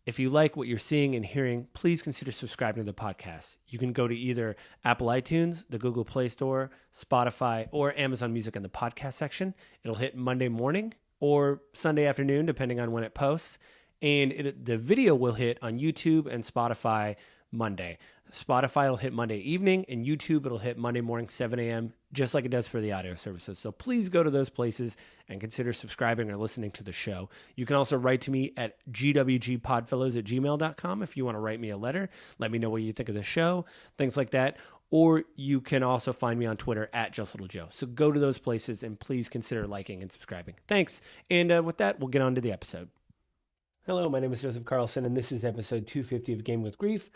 If you like what you're seeing and hearing, please consider subscribing to the podcast. You can go to either Apple iTunes, the Google Play Store, Spotify, or Amazon Music in the podcast section. It'll hit Monday morning or Sunday afternoon, depending on when it posts. And the video will hit on YouTube and Spotify Monday. Spotify will hit Monday evening, and YouTube it'll hit Monday morning, 7 a.m., just like it does for the audio services. So please go to those places and consider subscribing or listening to the show. You can also write to me at gwgpodfellows@gmail.com if you want to write me a letter. Let me know what you think of the show, things like that. Or you can also find me on Twitter at JustLittleJoe. So go to those places and please consider liking and subscribing. Thanks. And with that, we'll get on to the episode. Hello, my name is Joseph Carlson, and this is episode 250 of Game with Grief.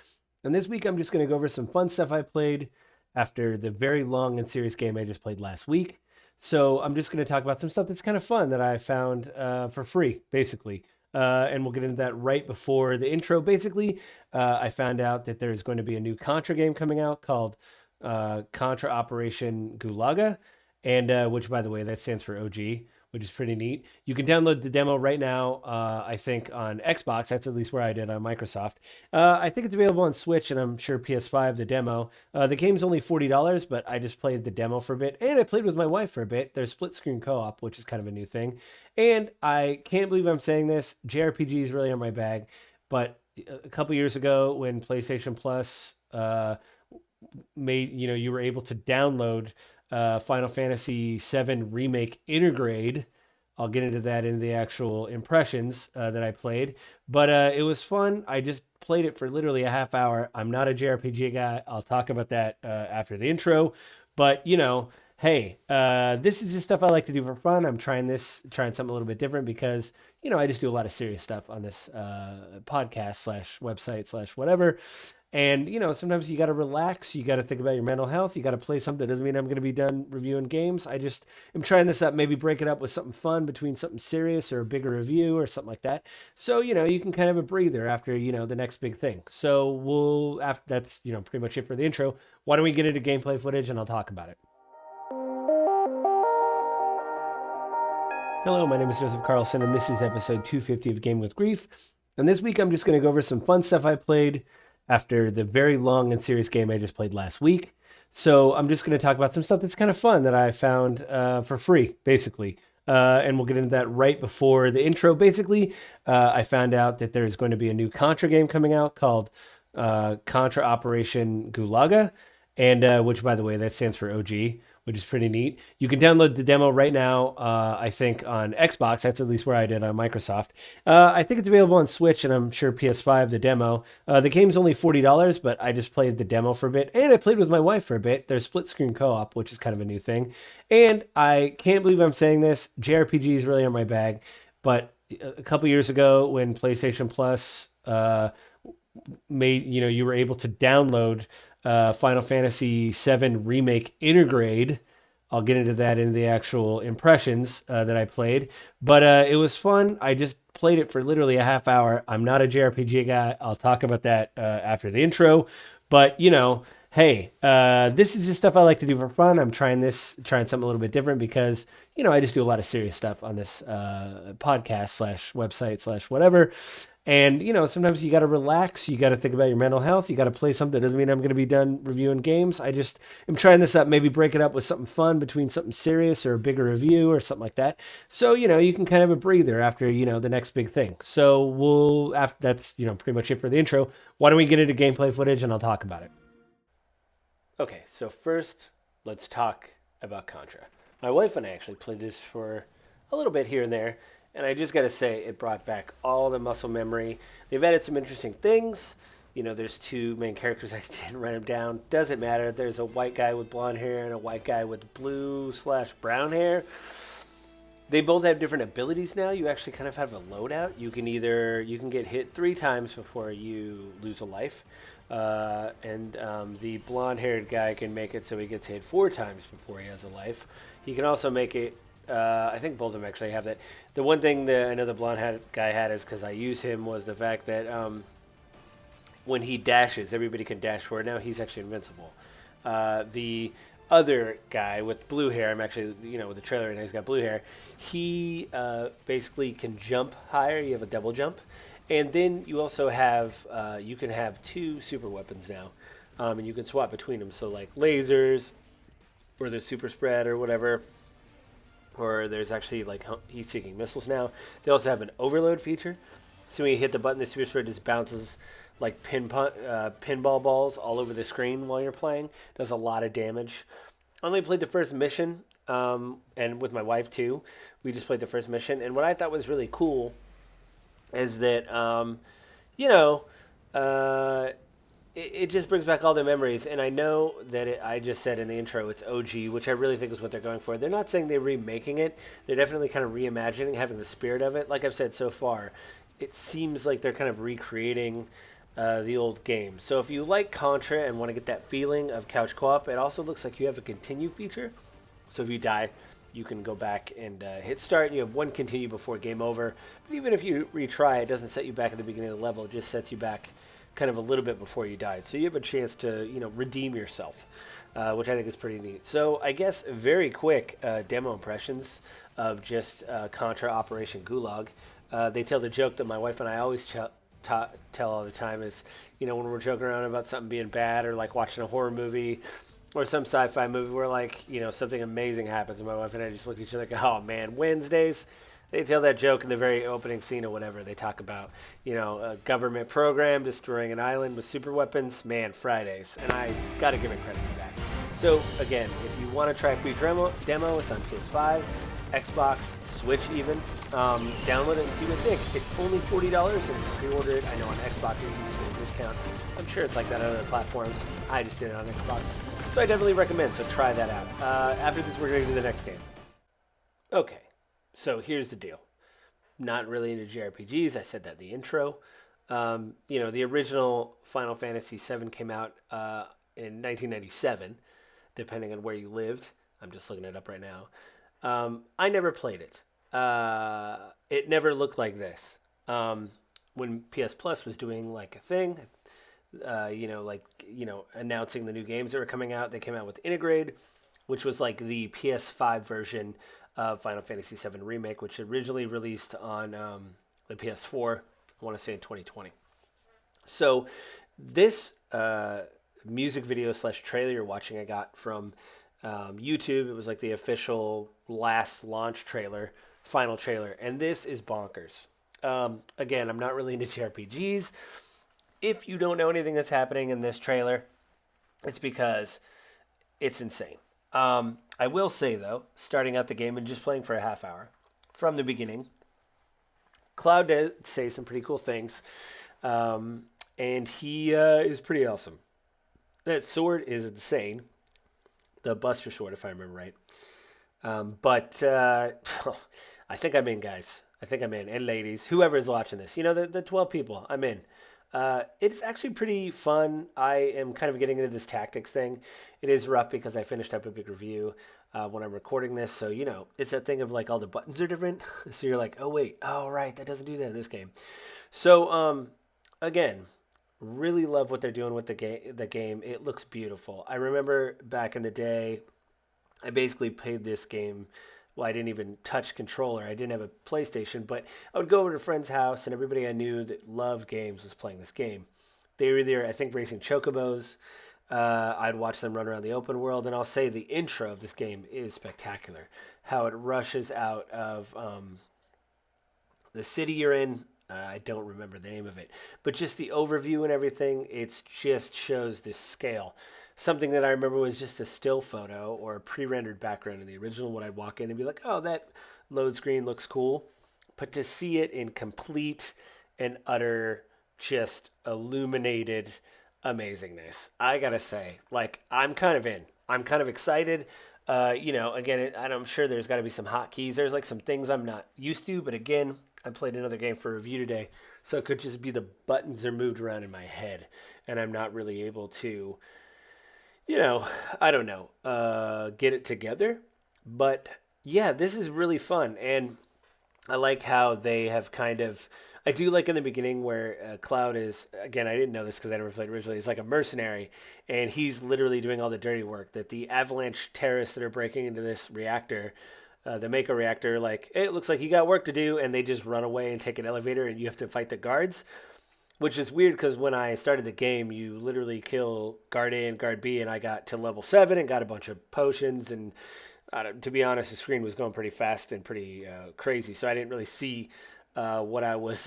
And this week, I'm just going to go over some fun stuff I played after the very long and serious game I just played last week. So I'm just going to talk about some stuff that's kind of fun that I found for free, basically. And we'll get into that right before the intro. Basically, I found out that there's going to be a new Contra game coming out called Contra Operation Gulaga, and which, by the way, that stands for OG, which is pretty neat. You can download the demo right now, I think, on Xbox. That's at least where I did on Microsoft. I think it's available on Switch, and I'm sure PS5, the demo. The game's only $40, but I just played the demo for a bit, and I played with my wife for a bit. There's split-screen co-op, which is kind of a new thing. And I can't believe I'm saying this. JRPGs really are my bag, but a couple years ago when PlayStation Plus you were able to download Final Fantasy VII Remake Intergrade. I'll get into that in the actual impressions that I played. But it was fun. I just played it for literally a half hour. I'm not a JRPG guy. I'll talk about that after the intro. But, hey, this is just stuff I like to do for fun. I'm trying something a little bit different because, I just do a lot of serious stuff on this podcast / website / whatever. And, sometimes you got to relax. You got to think about your mental health. You got to play something. Doesn't mean I'm going to be done reviewing games. I just am trying this up, maybe break it up with something fun between something serious or a bigger review or something like that. So, you can kind of have a breather after, the next big thing. So that's, pretty much it for the intro. Why don't we get into gameplay footage and I'll talk about it. Hello, my name is Joseph Carlson, and this is episode 250 of Game with Grief. And this week, I'm just going to go over some fun stuff I played after the very long and serious game I just played last week. So I'm just going to talk about some stuff that's kind of fun that I found for free, basically. And we'll get into that right before the intro. Basically, I found out that there's going to be a new Contra game coming out called Contra Operation Gulaga, and which, by the way, that stands for OG, which is pretty neat. You can download the demo right now, I think, on Xbox. That's at least where I did on Microsoft. I think it's available on Switch, and I'm sure PS5, the demo. The game's only $40, but I just played the demo for a bit, and I played with my wife for a bit. There's split-screen co-op, which is kind of a new thing. And I can't believe I'm saying this. JRPGs really are my bag, but a couple years ago when PlayStation Plus you were able to download Final Fantasy VII Remake Intergrade. I'll get into that in the actual impressions that I played. But it was fun. I just played it for literally a half hour. I'm not a JRPG guy. I'll talk about that after the intro. But, hey, this is just stuff I like to do for fun. I'm trying something a little bit different because, I just do a lot of serious stuff on this podcast / website / whatever. And, sometimes you got to relax. You got to think about your mental health. You got to play something. Doesn't mean I'm going to be done reviewing games. I just am trying this up, maybe break it up with something fun between something serious or a bigger review or something like that. So, you can kind of have a breather after, the next big thing. So that's, pretty much it for the intro. Why don't we get into gameplay footage and I'll talk about it. Okay, so first, let's talk about Contra. My wife and I actually played this for a little bit here and there. And I just got to say, it brought back all the muscle memory. They've added some interesting things. There's two main characters. I didn't write them down. Doesn't matter. There's a white guy with blonde hair and a white guy with blue/brown hair. They both have different abilities now. You actually kind of have a loadout. You can get hit 3 times before you lose a life. And the blonde-haired guy can make it so he gets hit 4 times before he has a life. He can also make it I think both of them actually have that. The one thing that I know the blonde guy had is because I use him was the fact that when he dashes, everybody can dash forward now. He's actually invincible. The other guy with blue hair, I'm actually, with the trailer, and he's got blue hair. He basically can jump higher. You have a double jump. And then you also have you can have two super weapons now, and you can swap between them. So like lasers or the super spread or whatever, or there's actually like heat-seeking missiles now. They also have an overload feature. So when you hit the button, the super spread just bounces like pinball balls all over the screen while you're playing. Does a lot of damage. I only played the first mission, and with my wife too. We just played the first mission, and what I thought was really cool is that you know, uh, it just brings back all the memories. And I know that I just said in the intro it's OG, which I really think is what they're going for. They're not saying they're remaking it. They're definitely kind of reimagining, having the spirit of it. Like I've said so far, it seems like they're kind of recreating the old game. So if you like Contra and want to get that feeling of couch co-op, it also looks like you have a continue feature. So if you die, you can go back and hit start, and you have one continue before game over. But even if you retry, it doesn't set you back at the beginning of the level. It just sets you back kind of a little bit before you died. So you have a chance to, redeem yourself, which I think is pretty neat. So I guess very quick demo impressions of just Contra Operation Gulag. They tell the joke that my wife and I always tell all the time is, when we're joking around about something being bad, or like watching a horror movie or some sci-fi movie where like, something amazing happens, and my wife and I just look at each other like, oh man, Wednesdays. They tell that joke in the very opening scene or whatever. They talk about, a government program destroying an island with super weapons. Man, Fridays. And I got to give it credit for that. So, again, if you want to try a free demo, it's on PS5, Xbox, Switch even. Download it and see what you think. It's only $40 and pre-order it. I know on Xbox you can get a discount. I'm sure it's like that on other platforms. I just did it on Xbox. So I definitely recommend, so try that out. After this, we're going to do the next game. Okay. So here's the deal. Not really into JRPGs. I said that in the intro. The original Final Fantasy VII came out in 1997, depending on where you lived. I'm just looking it up right now. I never played it. It never looked like this. When PS Plus was doing like a thing, announcing the new games that were coming out, they came out with Intergrade, which was like the PS5 version of Final Fantasy VII Remake, which originally released on the PS4, I want to say in 2020. So this music video / trailer you're watching I got from YouTube. It was like the official last launch trailer, final trailer, and this is bonkers. Again, I'm not really into JRPGs. If you don't know anything that's happening in this trailer, it's because it's insane. I will say, though, starting out the game and just playing for a half hour, from the beginning, Cloud does say some pretty cool things, and he is pretty awesome. That sword is insane. The Buster Sword, if I remember right. But I think I'm in, guys. I think I'm in. And ladies, whoever is watching this, the 12 people, I'm in. It's actually pretty fun. I am kind of getting into this tactics thing. It is rough because I finished up a big review when I'm recording this. So, it's that thing of like all the buttons are different. So you're like, oh, wait. Oh, right. That doesn't do that in this game. So, again, really love what they're doing with the game. It looks beautiful. I remember back in the day, I basically played this game. Well, I didn't even touch controller. I didn't have a PlayStation, but I would go over to a friend's house, and everybody I knew that loved games was playing this game. They were either, I think, racing chocobos. I'd watch them run around the open world, and I'll say the intro of this game is spectacular. How it rushes out of the city you're in. I don't remember the name of it, but just the overview and everything, it just shows this scale. Something that I remember was just a still photo or a pre-rendered background in the original when I'd walk in and be like, oh, that load screen looks cool. But to see it in complete and utter just illuminated amazingness, I gotta say, like, I'm kind of in. I'm kind of excited. Again, I'm sure there's got to be some hotkeys. There's like some things I'm not used to, but again, I played another game for review today, so it could just be the buttons are moved around in my head, and I'm not really able to, I don't know, get it together. But yeah, this is really fun, and I like how they have kind of. I do like in the beginning where Cloud is, again, I didn't know this because I never played originally. He's like a mercenary, and he's literally doing all the dirty work. That the Avalanche terrorists that are breaking into this reactor, the Mako reactor, like, hey, it looks like you got work to do, and they just run away and take an elevator, and you have to fight the guards. Which is weird because when I started the game, you literally kill guard A and guard B, and I got to level 7 and got a bunch of potions. And to be honest, the screen was going pretty fast and pretty crazy, so I didn't really see what I was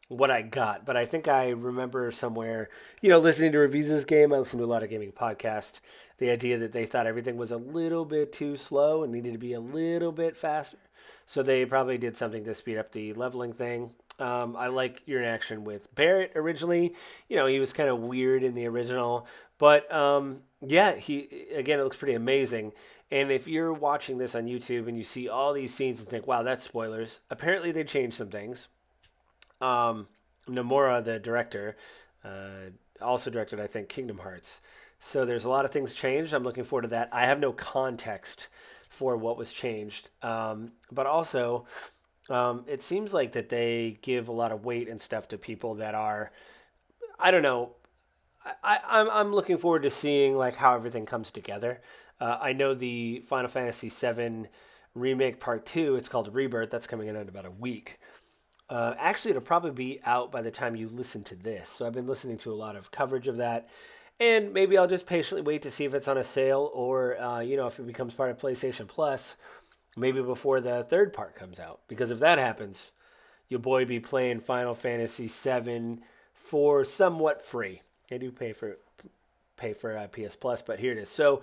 what I got. But I think I remember somewhere, listening to reviews of this game. I listened to a lot of gaming podcasts. The idea that they thought everything was a little bit too slow and needed to be a little bit faster, so they probably did something to speed up the leveling thing. I like your interaction with Barrett originally. He was kind of weird in the original, but yeah, it looks pretty amazing. And if you're watching this on YouTube and you see all these scenes and think, wow, that's spoilers, apparently they changed some things. Nomura, the director, also directed, I think, Kingdom Hearts. So there's a lot of things changed. I'm looking forward to that. I have no context for what was changed. But also, it seems like that they give a lot of weight and stuff to people that are, I don't know. I'm looking forward to seeing like how everything comes together. I know the Final Fantasy VII remake part 2. It's called Rebirth. That's coming in about a week. Actually, it'll probably be out by the time you listen to this. So I've been listening to a lot of coverage of that. And maybe I'll just patiently wait to see if it's on a sale or, if it becomes part of PlayStation Plus, maybe before the third part comes out. Because if that happens, your boy be playing Final Fantasy VII for somewhat free. I do pay for PS Plus, but here it is. So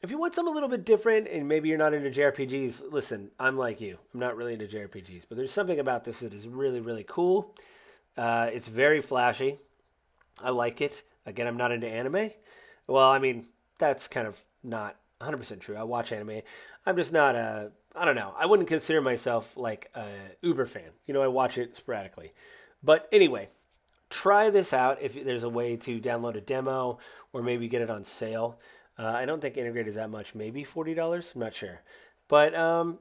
if you want something a little bit different and maybe you're not into JRPGs, listen, I'm like you. I'm not really into JRPGs, but there's something about this that is really, really cool. It's very flashy. I like it. Again, I'm not into anime. Well, I mean, that's kind of not 100% true. I watch anime. I'm just not I don't know. I wouldn't consider myself like a uber fan. I watch it sporadically. But anyway, try this out if there's a way to download a demo or maybe get it on sale. I don't think Intergrade is that much, maybe $40. I'm not sure. But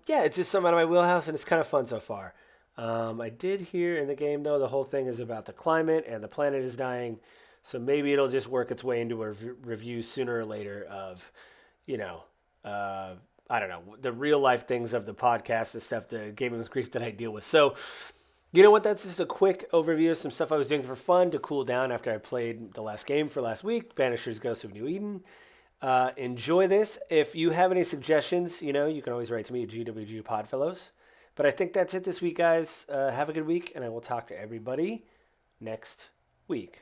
yeah, it's just something out of my wheelhouse, and it's kind of fun so far. I did hear in the game, though, the whole thing is about the climate and the planet is dying. So maybe it'll just work its way into a review sooner or later of, I don't know, the real life things of the podcast, the stuff, the gaming grief that I deal with. So, you know what? That's just a quick overview of some stuff I was doing for fun to cool down after I played the last game for last week, Banisher's Ghost of New Eden. Enjoy this. If you have any suggestions, you can always write to me at GWG Podfellows. But I think that's it this week, guys. Have a good week, and I will talk to everybody next week.